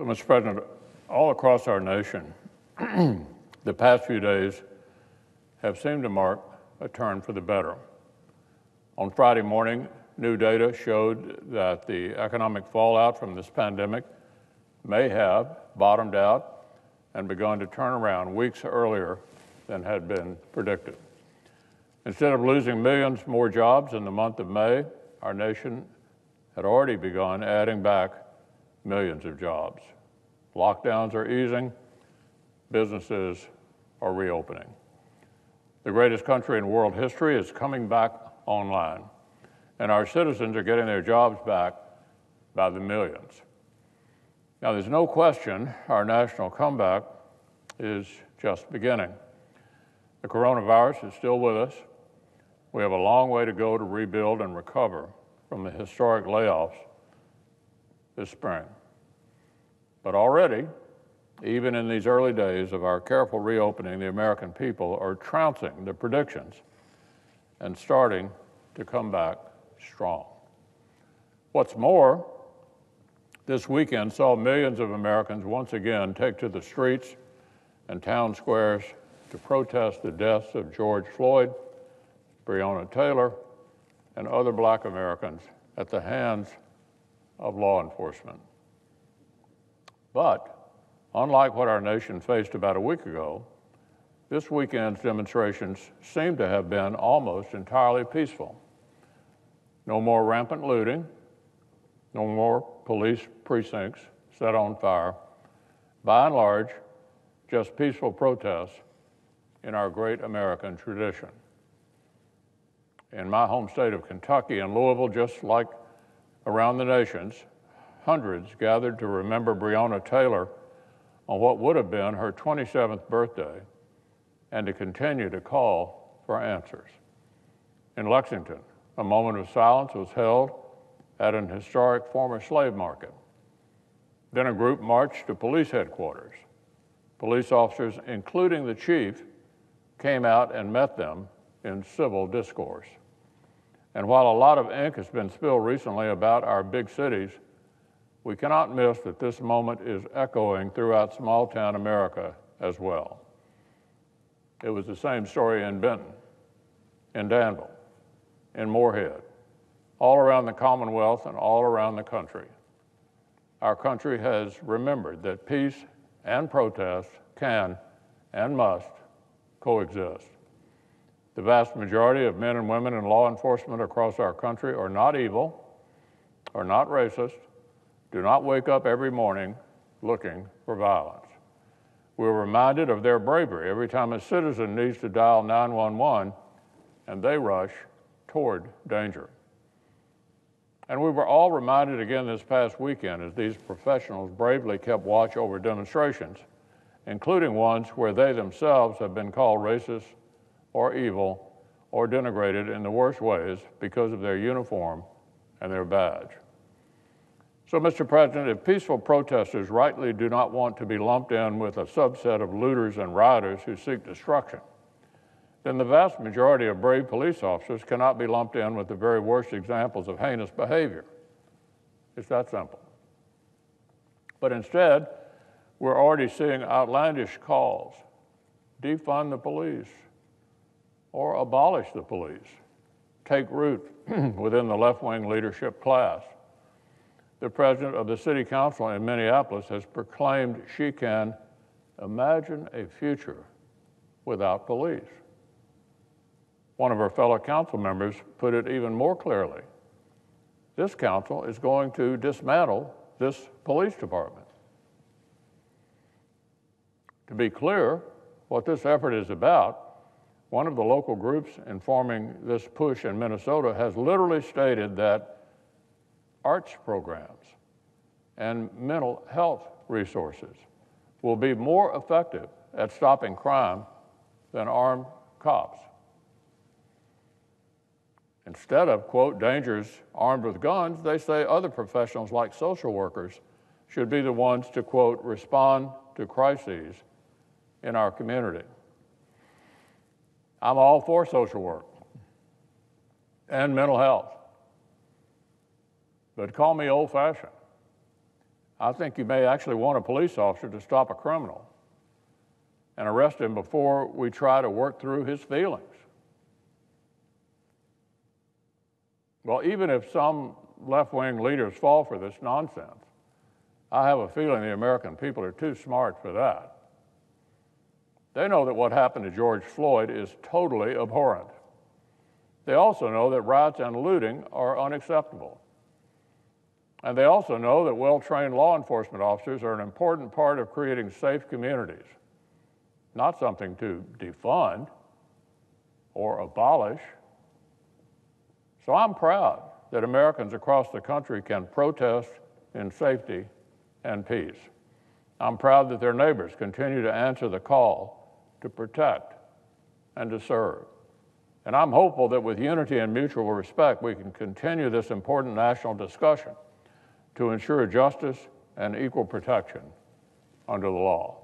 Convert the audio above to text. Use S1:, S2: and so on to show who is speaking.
S1: So, Mr. President, all across our nation, the past few days have seemed to mark a turn for the better. On Friday morning, new data showed that the economic fallout from this pandemic may have bottomed out and begun to turn around weeks earlier than had been predicted. Instead of losing millions more jobs in the month of May, our nation had already begun adding back millions of jobs. Lockdowns are easing, businesses are reopening. The greatest country in world history is coming back online, and our citizens are getting their jobs back by the millions. Now, there's no question our national comeback is just beginning. The coronavirus is still with us. We have a long way to go to rebuild and recover from the historic layoffs this spring. But already, even in these early days of our careful reopening, the American people are trouncing the predictions and starting to come back strong. What's more, this weekend saw millions of Americans once again take to the streets and town squares to protest the deaths of George Floyd, Breonna Taylor, and other Black Americans at the hands of law enforcement. But unlike what our nation faced about a week ago, this weekend's demonstrations seem to have been almost entirely peaceful. No more rampant looting, no more police precincts set on fire. By and large, just peaceful protests in our great American tradition. In my home state of Kentucky and Louisville, just like around the nations, hundreds gathered to remember Breonna Taylor on what would have been her 27th birthday and to continue to call for answers. In Lexington, a moment of silence was held at an historic former slave market. Then a group marched to police headquarters. Police officers, including the chief, came out and met them in civil discourse. And while a lot of ink has been spilled recently about our big cities, we cannot miss that this moment is echoing throughout small-town America as well. It was the same story in Benton, in Danville, in Moorhead, all around the Commonwealth and all around the country. Our country has remembered that peace and protest can and must coexist. The vast majority of men and women in law enforcement across our country are not evil, are not racist, do not wake up every morning looking for violence. We're reminded of their bravery every time a citizen needs to dial 911 and they rush toward danger. And we were all reminded again this past weekend as these professionals bravely kept watch over demonstrations, including ones where they themselves have been called racist or evil or denigrated in the worst ways because of their uniform and their badge. So, Mr. President, if peaceful protesters rightly do not want to be lumped in with a subset of looters and rioters who seek destruction, then the vast majority of brave police officers cannot be lumped in with the very worst examples of heinous behavior. It's that simple. But instead, we're already seeing outlandish calls: defund the police or abolish the police, take root within the left-wing leadership class. The president of the city council in Minneapolis has proclaimed she can imagine a future without police. One of her fellow council members put it even more clearly. This council is going to dismantle this police department. To be clear, what this effort is about, one of the local groups informing this push in Minnesota has literally stated that arts programs and mental health resources will be more effective at stopping crime than armed cops. Instead of, quote, dangers armed with guns, they say other professionals like social workers should be the ones to, quote, respond to crises in our community. I'm all for social work and mental health, but call me old-fashioned. I think you may actually want a police officer to stop a criminal and arrest him before we try to work through his feelings. Well, even if some left-wing leaders fall for this nonsense, I have a feeling the American people are too smart for that. They know that what happened to George Floyd is totally abhorrent. They also know that riots and looting are unacceptable. And they also know that well-trained law enforcement officers are an important part of creating safe communities, not something to defund or abolish. So I'm proud that Americans across the country can protest in safety and peace. I'm proud that their neighbors continue to answer the call to protect and to serve. And I'm hopeful that with unity and mutual respect, we can continue this important national discussion to ensure justice and equal protection under the law.